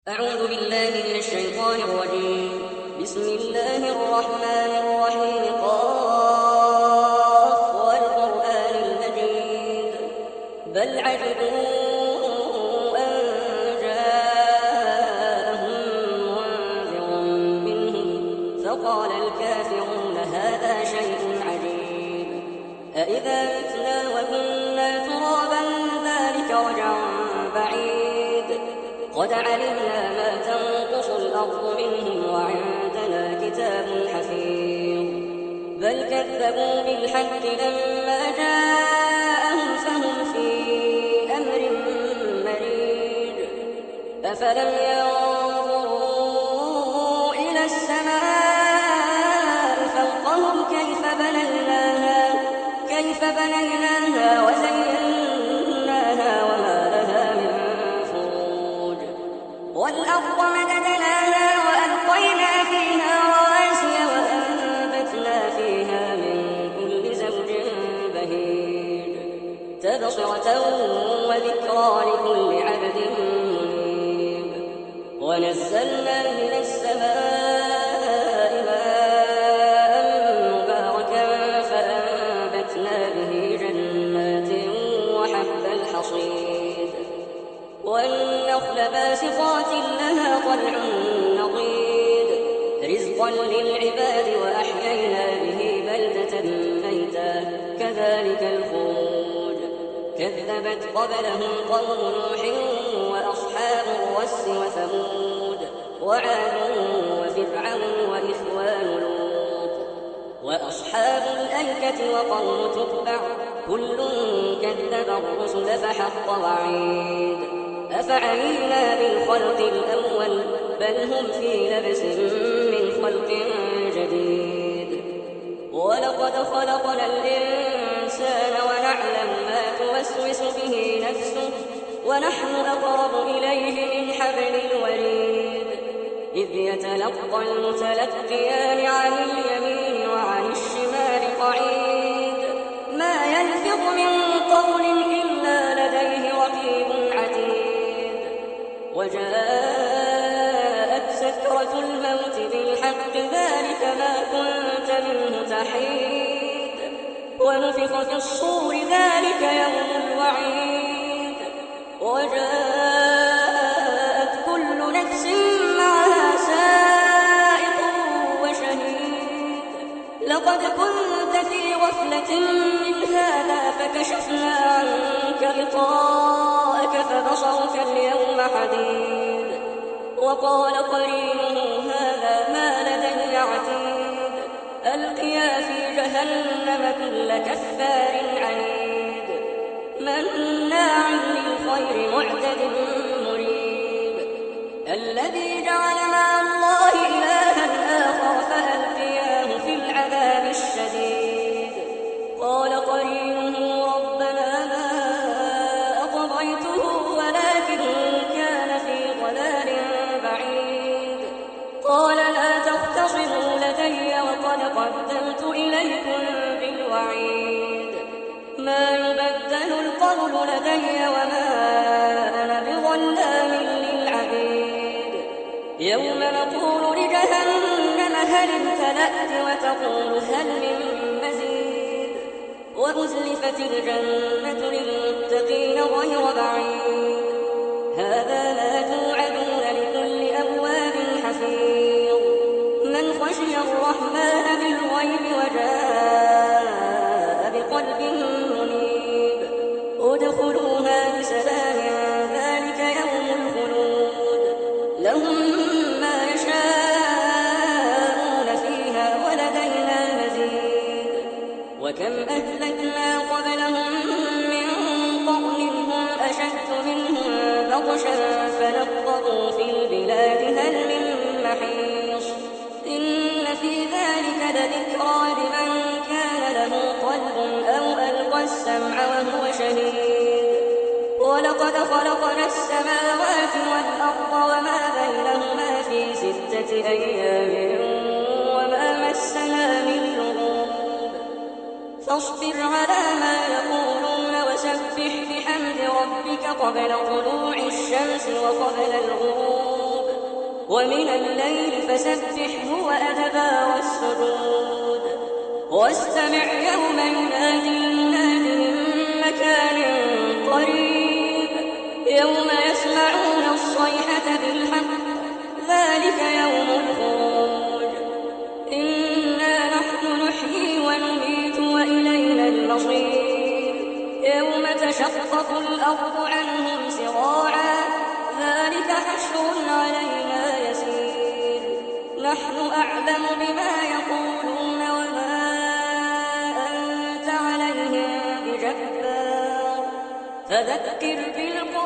أعوذ بالله من الشيطان الرجيم. بسم الله الرحمن الرحيم. قاف والقرآن المجيد. بل عجبوا أن جاءهم منذر منهم فقال الكافرون هذا شيء عجيب. أإذا متنا وكنا ترابا ذلك رجع بعيد. قد علمنا ما تنقص الأرض منهم وعندنا كتاب حفيظ. بل كذبوا بالحق لما جاءهم فهم في أمر مريج. أفلم ينظروا إلى السماء فوقهم كيف بنيناها وزيناها وما لها من فروج. والأرض مددناها وألقينا فيها رواسي وأنبتنا فيها من كل زوج بهيج. تبصرة وذكرى لكل عبد منيب. ونزلنا من السماء ماء مباركا فأنبتنا به جنات وحب الحصيد والنخل باسقات لها طلع نضيد. رزقا للعباد وأحيينا به بلدة ميتا كذلك الخروج. كذبت قبلهم قوم نوح وأصحاب الرس وثمود وعاد وفرعون وإخوان لوط وأصحاب الأيكة وقوم تتبع كل كذب الرسل فحق وعيد. أفعينا بالخلق الأول بل هم في لبس من خلق جديد. ولقد خلقنا الإنسان ونعلم ما توسوس به نفسه ونحن أقرب إليه من حبل الوريد. إذ يتلقى المتلقيان عن اليمين وعن الشمال قعيد. ما يلفظ من قول إلا لديه رقيب عتيد. وجاءت سكرة الموت بالحق ذلك ما كنت منه تحيد. ونفخ في الصور ذلك يوم الوعيد. وجاءت كل نفس معها سائق وشهيد. لقد كنت في غفلة من هذا فكشفنا عنك غطاءك فبصرك اليوم حديد. وقال قرينه هذا ما لدي عتيد. ألقيا في جهنم كل كفار عنيد. مناع للخير معتد مريب. الذي جعل مع الله إلها آخر فألقياه في العذاب الشديد. قال قرينه ربنا ما أطغيته ولكن كان في ضلال بعيد. قال لا تختصموا لدي وقد قدمت إليكم بالوعيد. ما يبدل القول لدي وما أنا بظلام للعبيد. يوم نقول لجهنم هل امتلأت وتقول هل من مزيد. وأزلفت الجنة للمتقين غير بعيد. هذا ما توعدون لكل أواب حفيظ. من خشي الرحمن بالغيب وجاء بقلب منيب. ادخلوها بسلام ذلك يوم الخلود. لهم ما يشاءون فيها ولدينا مزيد. وكم أهلكنا قبلهم من قرن هم أشد منهم بطشا فنقبوا في البلاد هل من محيص. إن في ذلك لذكرى لمن كان له قلب أو ألقى السمع وهو شهيد. ولقد خلقنا السماوات والأرض وما بينهما في 6 أيام وما مسنا من لغوب. فاصبر على ما يقولون وسبح بحمد ربك قبل طلوع الشمس وقبل الغروب ومن الليل فسبحه وأدبار السجود واستمع يوم ينادي المناد من مكان قريب يوم يسمعون الصيحة بالحق ذلك يوم الخروج إنا نحن نحيي ونميت وإلينا المصير يوم تشقق الأرض عنهم سراعا ذلك حشر علينا يسير نحن أعلم بما يقولون وما أنت عليهم بجبار فذكر بالقرآن